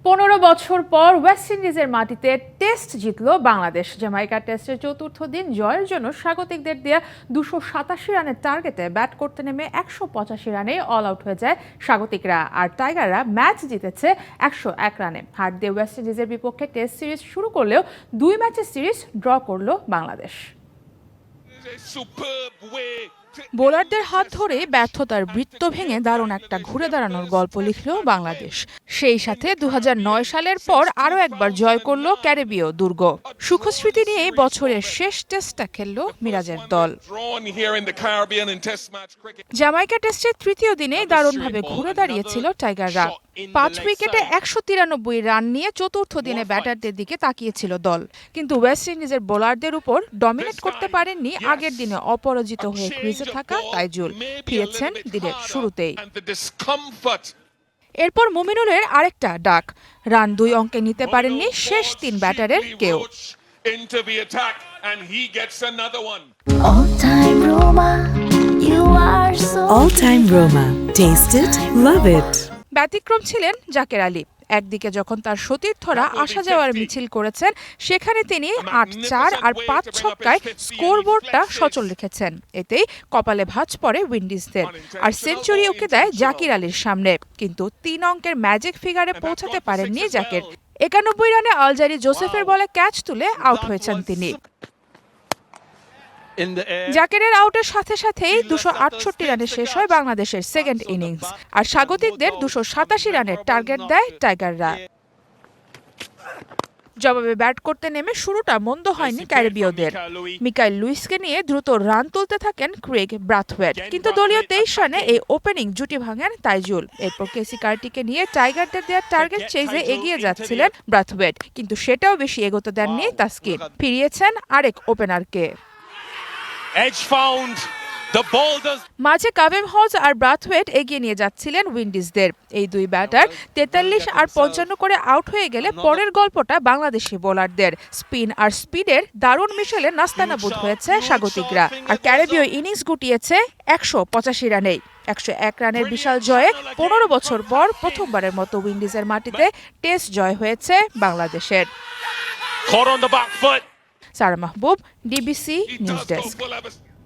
15 বছর পর ওয়েস্ট ইন্ডিজের মাটিতে টেস্ট জিতল বাংলাদেশ। জ্যামাইকা টেস্টের চতুর্থ দিন জয়ের জন্য স্বাগতিকদের দেয়া 287 রানের টার্গেটে ব্যাট করতে নেমে 185 রানে অল আউট হয়ে যায় স্বাগতিকরা। আর টাইগাররা ম্যাচ জিতেছে 101 রানে। হার দিয়ে ওয়েস্ট ইন্ডিজের বিপক্ষে টেস্ট সিরিজ শুরু করলেও 2 ম্যাচের সিরিজ ড্র করল বাংলাদেশ। বোলারদের হাত ধরে ব্যর্থতার বৃত্ত ভেঙে দারুণ একটা ঘুরে দাঁড়ানোর গল্প লিখল বাংলাদেশ। সেই সাথে 2009 সালের পর আরও একবার জয় করল ক্যারিবীয় দুর্গ। সুখস্মৃতি নিয়ে বছরের শেষ টেস্টটা খেলল মিরাজের দল। জ্যামাইকা টেস্টের তৃতীয় দিনে দারুণভাবে ঘুরে দাঁড়িয়েছিল টাইগাররা। 5 উইকেটে 193 রান নিয়ে চতুর্থ দিনে ব্যাটারদের দিকে তাকিয়েছিল দল, কিন্তু ওয়েস্ট ইন্ডিজের বোলারদের উপর ডমিনেট করতে পারেননি আগের দিনে অপরাজিত হয়ে ক্রিজে থাকা তাইজুল। ফিরেছেন দিনের শুরুতেই। এরপর মুমিনুলের আরেকটা ডাক, রান 2 অঙ্কে নিতে পারেননি শেষ 3 ব্যাটারের কেউ। All time Roma. Taste it, love it. ব্যতিক্রম ছিলেন জাকের আলী। একদিকে যখন তার সতীর্থরা আসা যাওয়ার মিছিল করেছেন, সেখানে তিনি 8-4 আর 5 ছক্কায় স্কোরবোর্ডটা সচল রেখেছেন। এতেই কপালে ভাঁজ পড়ে উইন্ডিজদের, আর সেঞ্চুরি উকে দেয় জাকির আলীর সামনে। কিন্তু 3 অঙ্কের ম্যাজিক ফিগারে পৌঁছাতে পারেননি জাকের। 91 রানে আলজারি জোসেফের বলে ক্যাচ তুলে আউট হয়েছেন তিনি। জাকেরের আউটের সাথে সাথেই 268 রানে শেষ হয় বাংলাদেশের সেকেন্ড ইনিংস, আর স্বাগতিকদের 287 রানের টার্গেট দেয় টাইগাররা। জবাবে ব্যাট করতে নেমে শুরুটা মন্দ হয়নি ক্যারিবীয়দের। মিকাইল লুইসকে নিয়ে দ্রুত রান তুলতে থাকেন ক্রেগ ব্রাথওয়েট, কিন্তু দলীয় 23 রানে এই ওপেনিং জুটি ভাঙেন তাইজুল। এরপর কেসি কার্টিকে নিয়ে টাইগারদের দেওয়া টার্গেট চেজে এগিয়ে যাচ্ছিলেন ব্রাথওয়েট, কিন্তু সেটাও বেশি এগোতে দেননি তাসকিন। ফিরিয়েছেন আরেক ওপেনারকে। মাঝে কাভেম হজ আর ব্রাথওয়েট এগিয়ে নিয়ে যাচ্ছিলেন উইন্ডিজদের। এই 2 ব্যাটার 43 আর 55 করে আউট হয়ে গেলে পরের গল্পটা বাংলাদেশি বোলারদের। স্পিন আর স্পিডের দারুণ মিশেলে নাস্তানাবুদ হয়েছে স্বাগতিকরা, আর ক্যারিবীয় ইনিংস গুটিয়েছে 185 রানেই। 101 রানের বিশাল জয়ে 15 বছর পর প্রথমবারের মতো উইন্ডিজের মাটিতে টেস্ট জয় হয়েছে বাংলাদেশের। সারা মাহবুব, ডিবিসি নিউজ ডেস্ক।